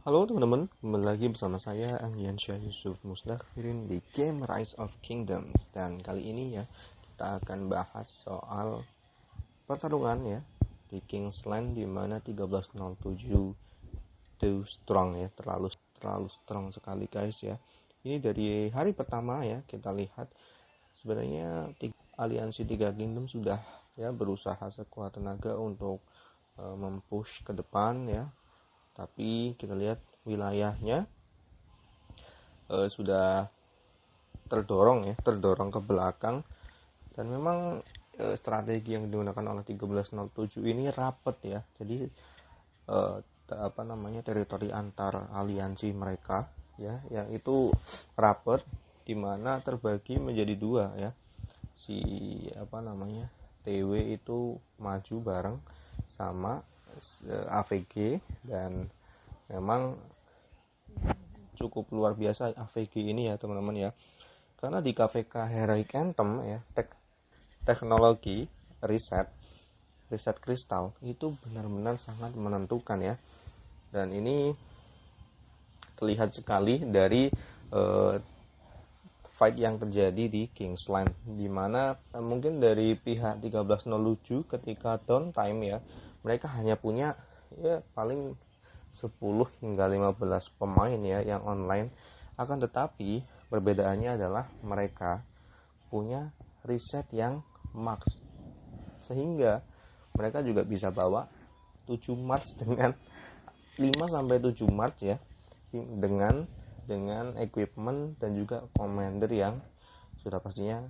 Halo teman-teman, kembali lagi bersama saya Anggiansyah Yusuf Mustakhirin di game Rise of Kingdoms. Dan kali ini ya kita akan bahas soal pertarungan ya di Kingsland, di mana 1307 itu strong ya, terlalu strong sekali guys ya. Ini dari hari pertama ya kita lihat sebenarnya aliansi 3 Kingdom sudah ya berusaha sekuat tenaga untuk mempush ke depan ya. Tapi kita lihat wilayahnya sudah terdorong ke belakang, dan memang strategi yang digunakan oleh 1307 ini rapet ya. Jadi teritori antar aliansi mereka ya, yang itu rapet, dimana terbagi menjadi dua ya. TW itu maju bareng sama AVG, dan memang cukup luar biasa AVG ini ya teman-teman ya, karena di KVK Heroic Anthem ya, teknologi riset kristal itu benar-benar sangat menentukan ya. Dan ini terlihat sekali dari fight yang terjadi di Kingsland, dimana mungkin dari pihak 1307 ketika downtime ya, mereka hanya punya ya paling 10 hingga 15 pemain ya yang online. Akan tetapi perbedaannya adalah mereka punya riset yang max, sehingga mereka juga bisa bawa 7 Mars dengan 5-7 Mars ya, dengan equipment dan juga commander yang sudah pastinya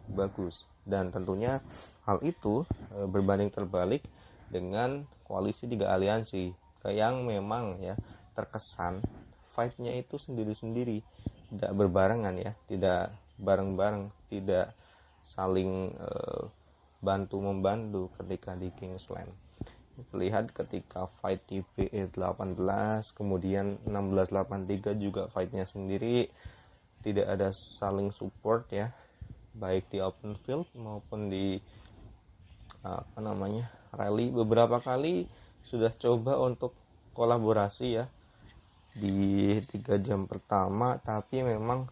bagus. Dan tentunya hal itu berbanding terbalik dengan koalisi 3 aliansi yang memang ya terkesan fightnya itu sendiri-sendiri, tidak berbarengan ya, tidak bareng-bareng, tidak saling bantu-membantu ketika di Kingsland. Terlihat ketika fight di PE18, kemudian 1683 juga fightnya sendiri, tidak ada saling support ya, baik di open field maupun di rally. Beberapa kali sudah coba untuk kolaborasi ya di 3 jam pertama, tapi memang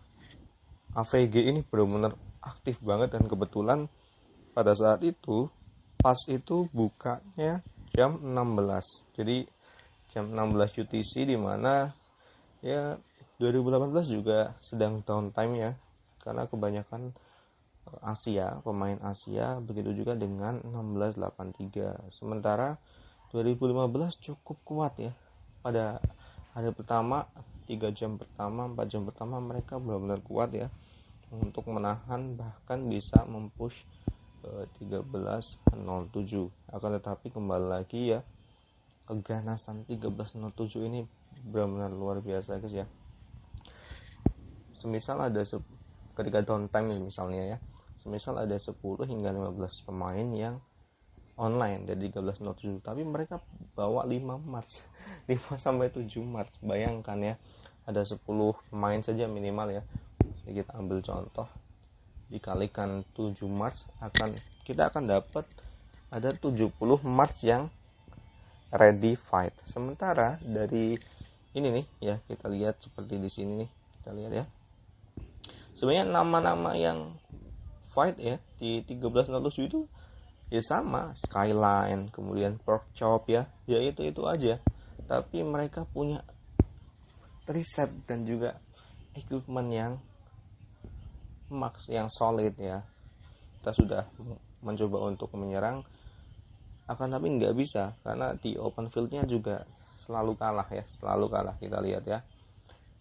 AVG ini benar-benar aktif banget. Dan kebetulan pada saat itu pas itu bukanya jam 16, jadi jam 16 UTC, dimana ya 2018 juga sedang downtime ya, karena kebanyakan pemain Asia, begitu juga dengan 1683. Sementara 2015 cukup kuat ya, pada hari pertama, 3 jam pertama, 4 jam pertama mereka benar-benar kuat ya untuk menahan, bahkan bisa mempush 1307. Akan tetapi kembali lagi ya, keganasan 1307 ini benar-benar luar biasa guys ya. Semisal ada ketika downtime misalnya ya, semisal ada 10 hingga 15 pemain yang online dari 1307, tapi mereka bawa 5 Mars 5-7 Mars. Bayangkan ya, ada 10 pemain saja minimal ya. Kita ambil contoh, dikalikan 7 Mars, kita akan dapat ada 70 Mars yang ready fight. Sementara dari ini nih ya, kita lihat seperti di sini nih, kita lihat ya, sebenarnya nama-nama yang fight ya di 1307 itu ya sama, Skyline, kemudian Pork Chop ya itu aja. Tapi mereka punya riset dan juga equipment yang max, yang solid ya. Kita sudah mencoba untuk menyerang, akan tapi nggak bisa, karena di open fieldnya juga selalu kalah kita lihat ya,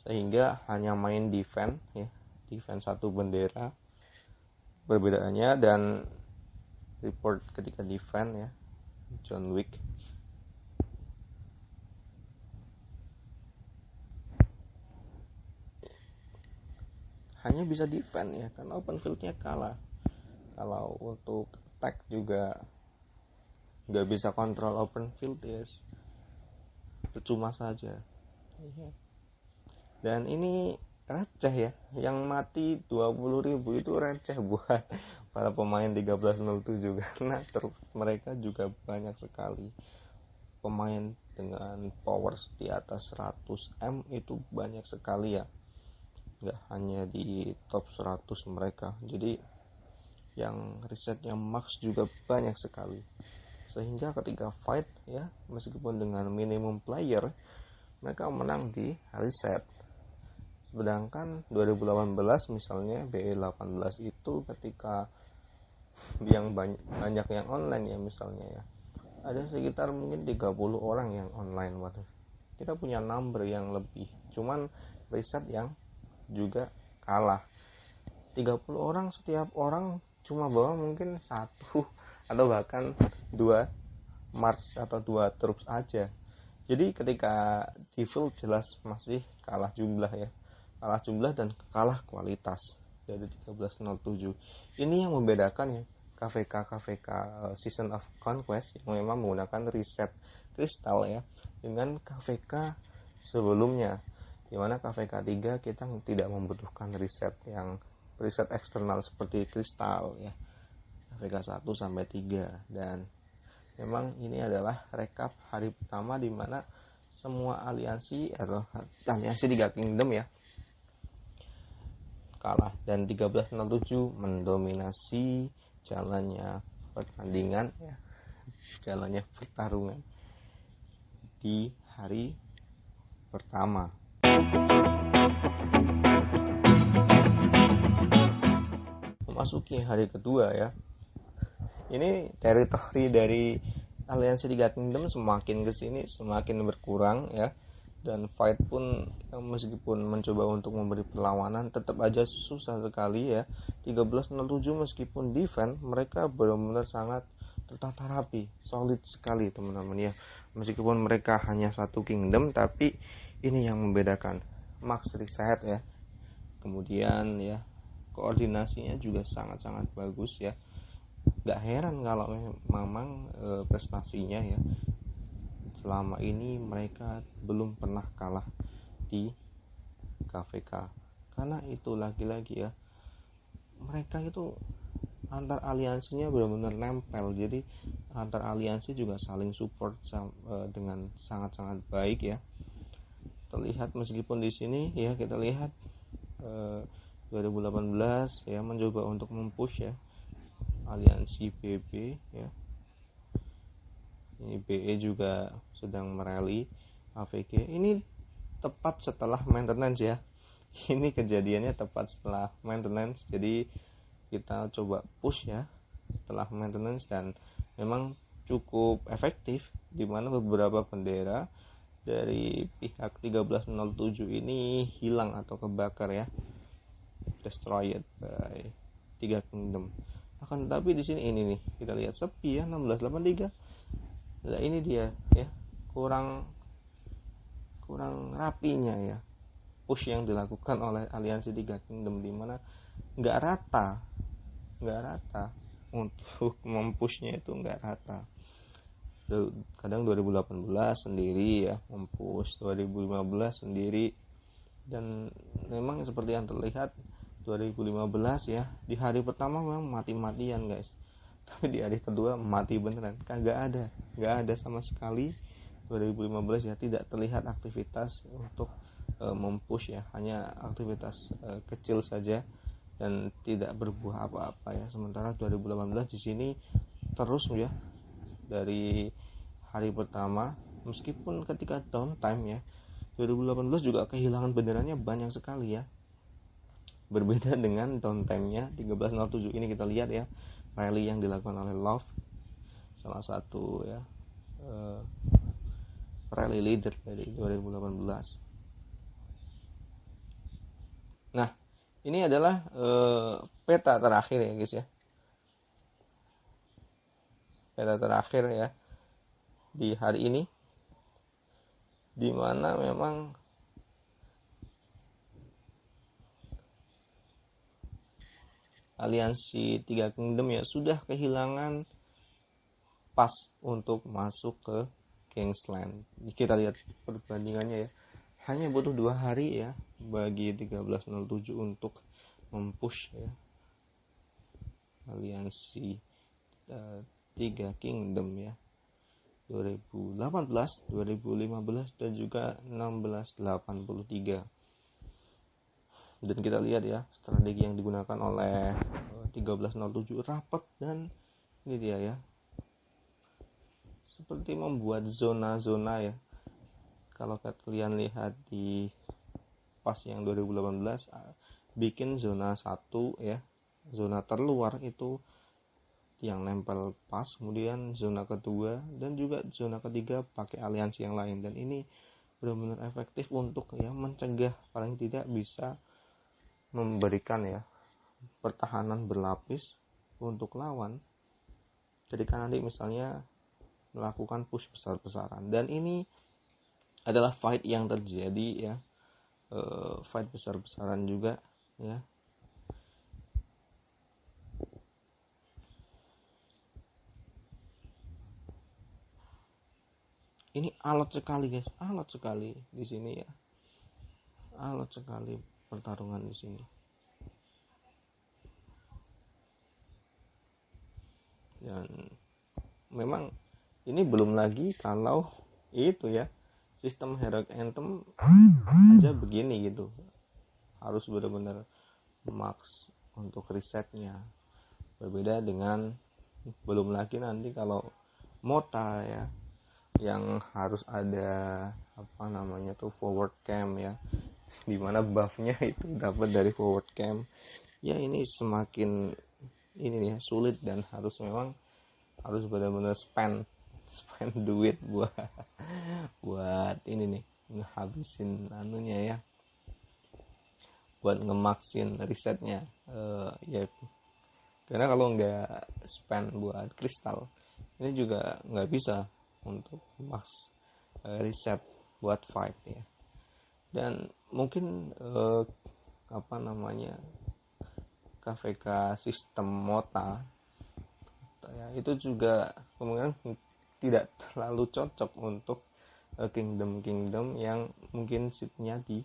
sehingga hanya main defense satu bendera. Perbedaannya dan report ketika defense ya, John Wick hanya bisa defense ya, karena open fieldnya kalah. Kalau untuk attack juga nggak bisa kontrol open field ya, percuma saja. Dan ini receh ya, yang mati 20.000 itu receh buat para pemain 1307, karena mereka juga banyak sekali pemain dengan power di atas 100M itu banyak sekali ya, nggak hanya di top 100 mereka. Jadi yang risetnya max juga banyak sekali, sehingga ketika fight ya, meskipun dengan minimum player, mereka menang di riset. Sedangkan 2018 misalnya BE18 itu ketika yang banyak yang online ya, misalnya ya, ada sekitar mungkin 30 orang yang online. Waduh, kita punya number yang lebih, cuman riset yang juga kalah. 30 orang, setiap orang cuma bawa mungkin satu atau bahkan 2 march atau 2 troops aja. Jadi ketika di field jelas masih kalah jumlah ya, kalah jumlah dan kalah kualitas dari 1307. Ini yang membedakan ya KVK Season of Conquest yang memang menggunakan riset kristal ya, dengan KVK sebelumnya, di mana KVK 3 kita tidak membutuhkan riset eksternal seperti kristal ya, KVK 1 sampai 3. Dan memang ini adalah rekap hari pertama di mana semua aliansi atau aliansi 3 kingdom ya kalah, dan 1307 mendominasi jalannya pertandingan ya, jalannya pertarungan di hari pertama. Memasuki hari kedua ya, ini teritori dari aliansi 3 kingdom semakin kesini semakin berkurang ya, dan fight pun meskipun mencoba untuk memberi perlawanan tetap aja susah sekali ya. 1307 meskipun defense, mereka benar-benar sangat tertata rapi, solid sekali teman-teman ya. Meskipun mereka hanya satu kingdom, tapi ini yang membedakan, max reset ya. Kemudian ya, koordinasinya juga sangat-sangat bagus ya. Gak heran kalau memang prestasinya ya, selama ini mereka belum pernah kalah di KVK. Karena itu lagi-lagi ya, mereka itu antar aliansinya benar-benar nempel. Jadi antar aliansi juga saling support dengan sangat-sangat baik ya. Terlihat meskipun di sini ya, kita lihat 2018 ya mencoba untuk mempush ya aliansi BB ya. Ini BE juga sedang merally AVG. Ini tepat setelah maintenance ya. Ini kejadiannya tepat setelah maintenance. Jadi kita coba push ya setelah maintenance, dan memang cukup efektif, di mana beberapa bendera dari pihak 1307 ini hilang atau kebakar ya, destroyed by 3 kingdom. Akan tetapi di sini ini nih kita lihat sepi ya, 1683. Nah, ini dia ya, kurang rapinya ya push yang dilakukan oleh aliansi 3 kingdom, di mana nggak rata untuk mempushnya, itu nggak rata. Kadang 2018 sendiri ya mempush, 2015 sendiri, dan memang seperti yang terlihat 2015 ya, di hari pertama memang mati-matian guys, tapi di hari kedua mati beneran, nggak ada sama sekali. 2015 ya tidak terlihat aktivitas untuk mempush ya, hanya aktivitas kecil saja dan tidak berbuah apa-apa ya. Sementara 2018 di sini terus ya, dari hari pertama, meskipun ketika downtime ya 2018 juga kehilangan benderanya banyak sekali ya. Berbeda dengan downtime-nya 1307 ini, kita lihat ya rally yang dilakukan oleh Love, salah satu ya rally leader dari 2018. Nah, ini adalah peta terakhir ya guys ya. Peta terakhir ya di hari ini, di mana memang aliansi 3 kingdom ya sudah kehilangan pas untuk masuk ke Kingsland. Kita lihat perbandingannya ya, hanya butuh 2 hari ya bagi 1307 untuk mempush ya aliansi 3 kingdom ya. 2018, 2015 dan juga 1683. Dan kita lihat ya strategi yang digunakan oleh 1307 rapat, dan ini dia ya, seperti membuat zona-zona ya. Kalau kalian lihat di pas yang 2018 bikin zona 1 ya, zona terluar itu yang nempel pas, kemudian zona kedua dan juga zona ketiga pakai aliansi yang lain, dan ini benar-benar efektif untuk ya mencegah, paling tidak bisa memberikan ya pertahanan berlapis untuk lawan ketika nanti misalnya melakukan push besar-besaran. Dan ini adalah fight yang terjadi ya, fight besar-besaran juga ya. Ini alot sekali guys, alot sekali di sini ya, alot sekali pertarungan di sini. Dan memang ini belum lagi kalau itu ya, sistem Heroic Anthem aja begini gitu, harus benar-benar max untuk risetnya. Berbeda dengan belum lagi nanti kalau Mota ya, yang harus ada apa namanya tuh forward cam ya, dimana buffnya itu dapat dari forward cam ya. Ini semakin ini ya sulit, dan harus memang harus benar-benar spend duit buat ini nih, ngehabisin anunya ya, buat ngemaksin risetnya ya. Karena kalau nggak spend buat kristal, ini juga nggak bisa untuk max riset buat fight ya. Dan mungkin apa namanya, KVK sistem Mota ya, itu juga kemungkinan tidak terlalu cocok untuk kingdom yang mungkin seatnya di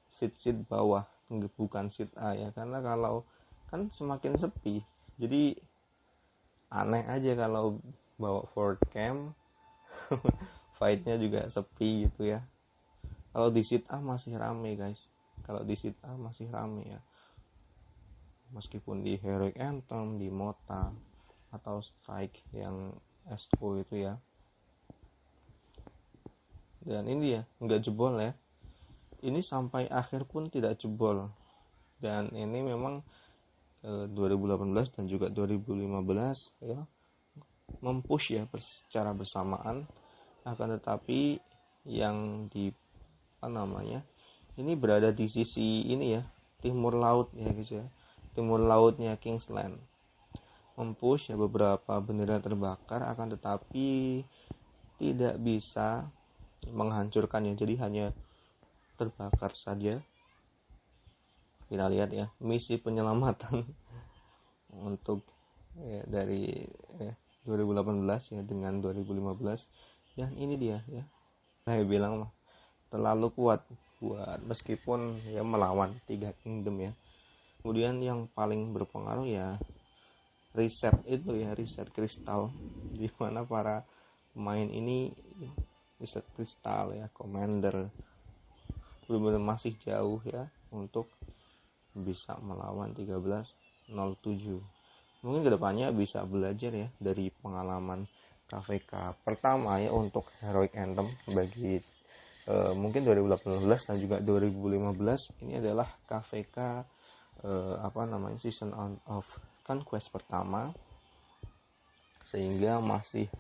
seat bawah, bukan seat A ya. Karena kalau kan semakin sepi, jadi aneh aja kalau bawa forward cam fightnya juga sepi gitu ya. Kalau di seat A masih rame guys, kalau di seat A masih rame ya, meskipun di Heroic Anthem, di Mota atau Strike yang SO itu ya. Dan ini ya nggak jebol ya, ini sampai akhir pun tidak jebol. Dan ini memang 2018 dan juga 2015 ya mempush ya secara bersamaan. Akan tetapi yang di apa namanya, ini berada di sisi ini ya, timur laut ya guys ya, timur lautnya Kingsland, mempush ya beberapa bendera terbakar, akan tetapi tidak bisa menghancurkannya, jadi hanya terbakar saja. Kita lihat ya misi penyelamatan untuk ya, dari 2018 ya dengan 2015, dan ini dia ya, saya bilang mah terlalu kuat buat meskipun ya melawan 3 kingdom ya. Kemudian yang paling berpengaruh ya riset itu ya, riset kristal, di mana para pemain ini riset kristal ya, commander benar-benar masih jauh ya untuk bisa melawan 1307. Mungkin kedepannya bisa belajar ya dari pengalaman KVK pertama ya untuk Heroic Anthem bagi mungkin 2018 dan juga 2015. Ini adalah KVK apa namanya, Season of Conquest pertama, sehingga masih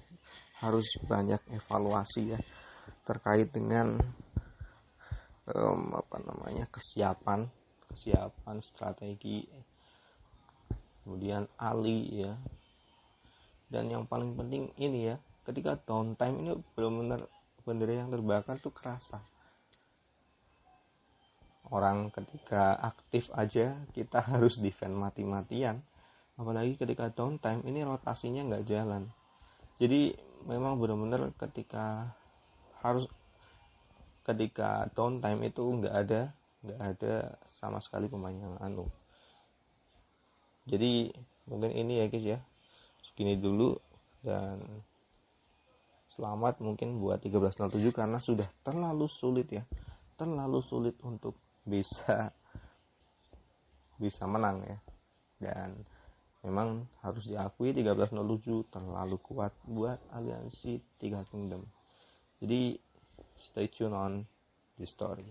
harus banyak evaluasi ya terkait dengan apa namanya, kesiapan strategi, kemudian ahli ya. Dan yang paling penting ini ya, ketika downtime ini benar-benar bendera yang terbakar tuh kerasa. Orang ketika aktif aja kita harus defend mati-matian, apalagi ketika downtime ini rotasinya nggak jalan. Jadi memang benar-benar ketika downtime itu nggak ada sama sekali pemain yang anu. Jadi mungkin ini ya guys ya, segini dulu, dan selamat mungkin buat 1307 karena sudah terlalu sulit ya, terlalu sulit untuk bisa menang ya. Dan memang harus diakui 1307 terlalu kuat buat aliansi Tiga Kingdom. Jadi stay tune on this story.